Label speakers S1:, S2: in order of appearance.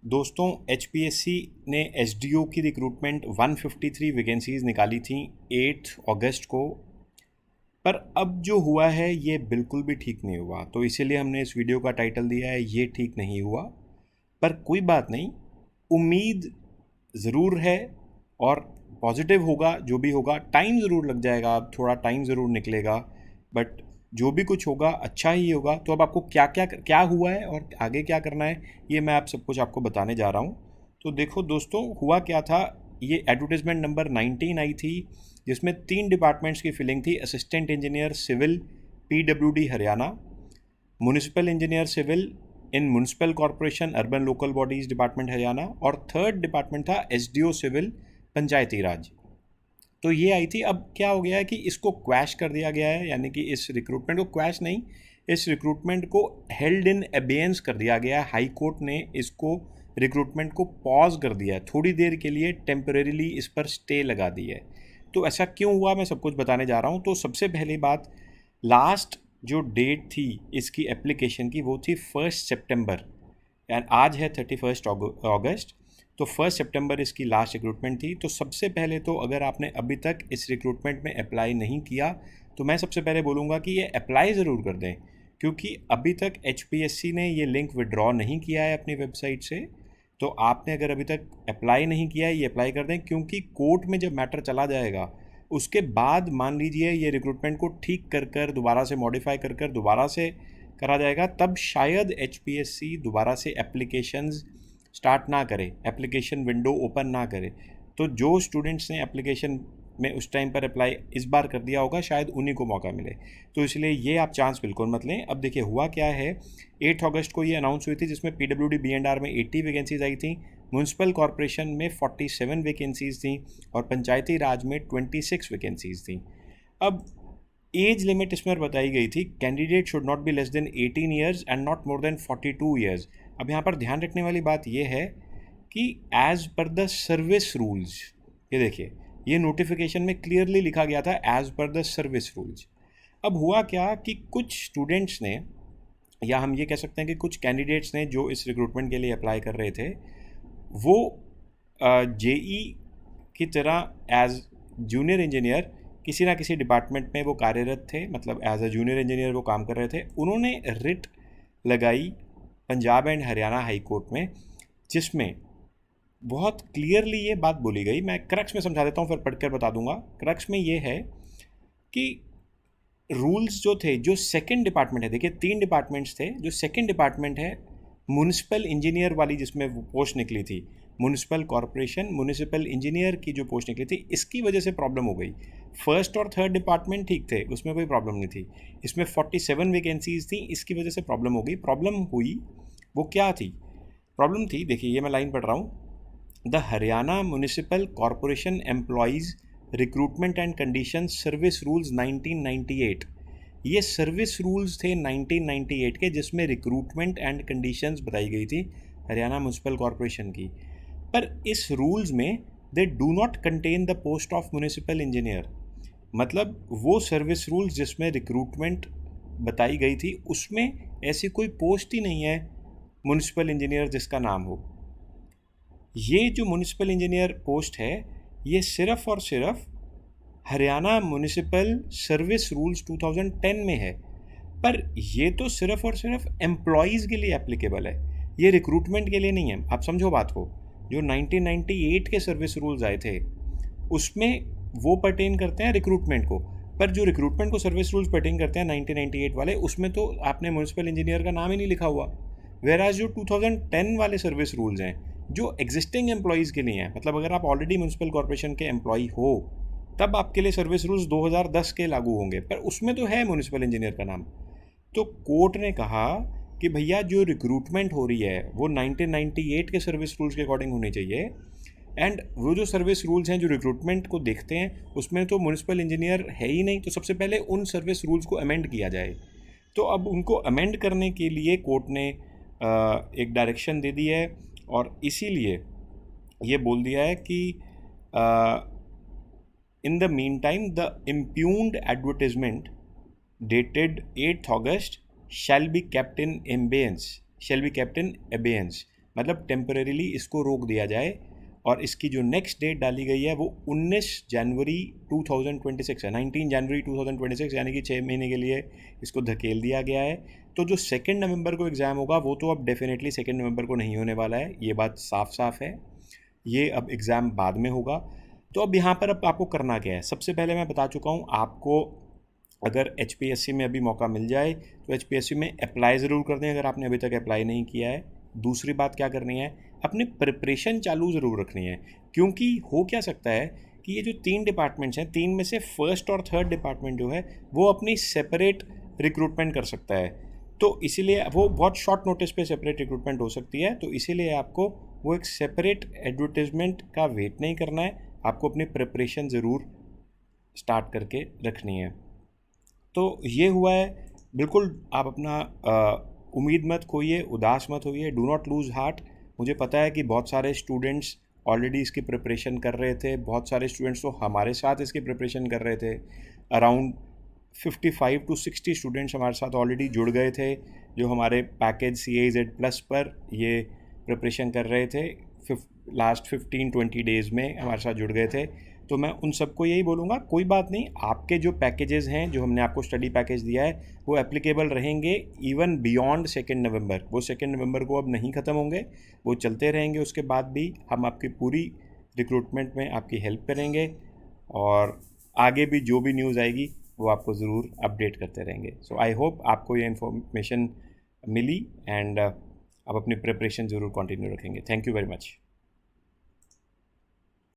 S1: दोस्तों HPSC ने SDO की रिक्रूटमेंट 153 वैकेंसीज निकाली थी 8 अगस्त को। पर अब जो हुआ है ये बिल्कुल भी ठीक नहीं हुआ, तो इसीलिए हमने इस वीडियो का टाइटल दिया है ये ठीक नहीं हुआ। पर कोई बात नहीं, उम्मीद ज़रूर है और पॉजिटिव होगा। जो भी होगा टाइम ज़रूर लग जाएगा, अब थोड़ा टाइम ज़रूर निकलेगा, बट जो भी कुछ होगा अच्छा ही होगा। तो अब आपको क्या क्या क्या हुआ है और आगे क्या करना है ये मैं आप सब कुछ आपको बताने जा रहा हूँ। तो देखो दोस्तों, हुआ क्या था, ये एडवर्टाइजमेंट नंबर 19 आई थी जिसमें 3 डिपार्टमेंट्स की फिलिंग थी। Assistant engineer civil PWD Haryana, municipal engineer civil in municipal corporation urban local bodies department Haryana, और थर्ड डिपार्टमेंट था SDO सिविल पंचायती राज। तो ये आई थी। अब क्या हो गया है कि इसको क्वैश कर दिया गया है, यानी कि इस रिक्रूटमेंट को क्वैश नहीं, इस रिक्रूटमेंट को हेल्ड इन अबेयंस कर दिया गया है। हाई कोर्ट ने इसको रिक्रूटमेंट को पॉज कर दिया है, थोड़ी देर के लिए टेम्परेरीली इस पर स्टे लगा दी है। तो ऐसा क्यों हुआ मैं सब कुछ बताने जा रहा हूँ। तो सबसे पहली बात, लास्ट जो डेट थी इसकी एप्लीकेशन की वो थी 1 सितंबर, एंड आज है 31 अगस्त। तो 1 सितंबर इसकी लास्ट रिक्रूटमेंट थी। तो सबसे पहले तो अगर आपने अभी तक इस रिक्रूटमेंट में अप्लाई नहीं किया तो मैं सबसे पहले बोलूँगा कि ये अप्लाई ज़रूर कर दें, क्योंकि अभी तक HPSC ने ये लिंक विड्रॉ नहीं किया है अपनी वेबसाइट से। तो आपने अगर अभी तक अप्लाई नहीं किया है ये अप्लाई कर दें, क्योंकि कोर्ट में जब मैटर चला जाएगा उसके बाद मान लीजिए ये रिक्रूटमेंट को ठीक कर कर दोबारा से मॉडिफाई कर कर दोबारा से करा जाएगा, तब शायद HPSC दोबारा से एप्लीकेशंस स्टार्ट ना करे, एप्लीकेशन विंडो ओपन ना करे। तो जो स्टूडेंट्स ने एप्लीकेशन में उस टाइम पर अप्लाई इस बार कर दिया होगा शायद उन्हीं को मौका मिले। तो इसलिए ये आप चांस बिल्कुल मत लें। अब देखिए हुआ क्या है, 8 अगस्त को ये अनाउंस हुई थी जिसमें PWD B&R में 80 वैकेंसीज आई थी, म्यूनसिपल कॉरपोरेशन में 47 वैकेंसीज थी और पंचायती राज में 26 वैकेंसीज थी। अब एज लिमिट इसमें बताई गई थी, candidate should not be less than 18 years and not more than 42 years. अब यहाँ पर ध्यान रखने वाली बात यह है कि as per the service rules, ये देखिए ये नोटिफिकेशन में क्लियरली लिखा गया था as per the service rules. अब हुआ क्या कि कुछ स्टूडेंट्स ने, या हम ये कह सकते हैं कि कुछ कैंडिडेट्स ने जो इस रिक्रूटमेंट के लिए अप्लाई कर रहे थे वो JE की तरह एज जूनियर इंजीनियर किसी ना किसी डिपार्टमेंट में वो कार्यरत थे, मतलब एज अ जूनियर इंजीनियर वो काम कर रहे थे। उन्होंने रिट लगाई Punjab and Haryana high court में, जिसमें बहुत क्लियरली ये बात बोली गई। मैं क्रक्स में समझा देता हूँ फिर पढ़कर बता दूंगा। क्रक्स में ये है कि रूल्स जो थे, जो सेकंड डिपार्टमेंट है, देखिए 3 डिपार्टमेंट्स थे, जो सेकंड डिपार्टमेंट है म्यूनिसिपल इंजीनियर वाली जिसमें वो पोस्ट निकली थी, म्यूनिसिपल कॉरपोरेशन म्यूनिसिपल इंजीनियर की जो पोस्ट निकली थी, इसकी वजह से प्रॉब्लम हो गई। फर्स्ट और थर्ड डिपार्टमेंट ठीक थे, उसमें कोई प्रॉब्लम नहीं थी। इसमें 47 वैकेंसीज थी, इसकी वजह से प्रॉब्लम हो गई। प्रॉब्लम हुई वो क्या थी, प्रॉब्लम थी, देखिए ये मैं लाइन पढ़ रहा हूँ। The Haryana municipal corporation employees recruitment and condition service rules 1998, ये सर्विस रूल्स थे 1998 के, जिसमें रिक्रूटमेंट एंड कंडीशंस बताई गई थी हरियाणा म्यूनिसिपल कॉरपोरेशन की। पर इस रूल्स में they do not contain the post of municipal engineer, मतलब वो सर्विस रूल्स जिसमें रिक्रूटमेंट बताई गई थी उसमें ऐसी कोई पोस्ट ही नहीं है म्यूनिसिपल इंजीनियर जिसका नाम हो। ये जो म्यूनिसिपल इंजीनियर पोस्ट है ये सिर्फ़ और सिर्फ हरियाणा म्यूनिसिपल सर्विस रूल्स 2010 में है। पर ये तो सिर्फ़ और सिर्फ एम्प्लॉयज़ के लिए एप्लीकेबल है, ये रिक्रूटमेंट के लिए नहीं है। आप समझो बात को, जो 1998 के सर्विस रूल्स आए थे उसमें वो पर्टेन करते हैं रिक्रूटमेंट को, पर जो रिक्रूटमेंट को सर्विस रूल्स पर्टेन करते हैं 1998 वाले, उसमें तो आपने म्यूनिसिपल इंजीनियर का नाम ही नहीं लिखा हुआ। वेराज जो 2010 वाले सर्विस रूल्स हैं जो एग्जिस्टिंग एम्प्लॉयज़ के लिए हैं, मतलब अगर आप ऑलरेडी म्यूनिसिपल कॉरपोरेशन के एम्प्लॉई हो तब आपके लिए सर्विस रूल्स 2010 के लागू होंगे, पर उसमें तो है म्यूनिसिपल इंजीनियर का नाम। तो कोर्ट ने कहा कि भैया जो रिक्रूटमेंट हो रही है वो 1998 के सर्विस रूल्स के अकॉर्डिंग होनी चाहिए, एंड वो जो सर्विस रूल्स हैं जो रिक्रूटमेंट को देखते हैं उसमें तो म्यूनिसिपल इंजीनियर है ही नहीं। तो सबसे पहले उन सर्विस रूल्स को अमेंड किया जाए। तो अब उनको अमेंड करने के लिए कोर्ट ने एक डायरेक्शन दे दी है, और इसीलिए ये बोल दिया है कि in the mean time the इम्प्यून्ड advertisement dated 8th August shall be kept in abeyance, मतलब टेम्परेरीली इसको रोक दिया जाए, और इसकी जो नेक्स्ट डेट डाली गई है वो 19 जनवरी 2026 है, 19 जनवरी 2026, यानी कि 6 महीने के लिए इसको धकेल दिया गया है। तो जो 2 नवंबर को एग्ज़ाम होगा वो तो अब डेफिनेटली 2 नवंबर को नहीं होने वाला है, ये बात साफ साफ है। ये अब एग्ज़ाम बाद में होगा। तो अब यहाँ पर अब आपको करना क्या है, सबसे पहले मैं बता चुका हूँ आपको, अगर एचपीएससी में अभी मौका मिल जाए तो एचपीएससी में अप्लाई ज़रूर कर दें अगर आपने अभी तक अप्लाई नहीं किया है। दूसरी बात क्या करनी है, अपनी प्रिपरेशन चालू ज़रूर रखनी है, क्योंकि हो क्या सकता है कि ये जो 3 डिपार्टमेंट्स हैं, 3 में से फर्स्ट और थर्ड डिपार्टमेंट जो है वो अपनी सेपरेट रिक्रूटमेंट कर सकता है। तो इसीलिए वो बहुत शॉर्ट नोटिस पे सेपरेट रिक्रूटमेंट हो सकती है, तो इसीलिए आपको वो एक सेपरेट एडवर्टाइजमेंट का वेट नहीं करना है, आपको अपनी प्रिपरेशन ज़रूर स्टार्ट करके रखनी है। तो ये हुआ है, बिल्कुल आप अपना उम्मीद मत खोइए, उदास मत होइए, डू नॉट लूज़ हार्ट। मुझे पता है कि बहुत सारे स्टूडेंट्स ऑलरेडी इसकी प्रिपरेशन कर रहे थे, बहुत सारे स्टूडेंट्स तो हमारे साथ इसकी प्रिपरेशन कर रहे थे। अराउंड 55 to 60 स्टूडेंट्स हमारे साथ ऑलरेडी जुड़ गए थे, जो हमारे पैकेज CAZ+ पर ये प्रिपरेशन कर रहे थे। लास्ट 15-20 डेज़ में हमारे साथ जुड़ गए थे। तो मैं उन सबको यही बोलूँगा, कोई बात नहीं, आपके जो पैकेजेस हैं, जो हमने आपको स्टडी पैकेज दिया है, वो एप्लीकेबल रहेंगे इवन बियॉन्ड 2 नवंबर। वो 2 नवंबर को अब नहीं ख़त्म होंगे, वो चलते रहेंगे। उसके बाद भी हम आपकी पूरी रिक्रूटमेंट में आपकी हेल्प करेंगे, और आगे भी जो भी न्यूज़ आएगी वो आपको ज़रूर अपडेट करते रहेंगे। सो आई होप आपको ये इन्फॉर्मेशन मिली, एंड आप अपनी प्रिपरेशन ज़रूर कंटिन्यू रखेंगे। Thank you very much.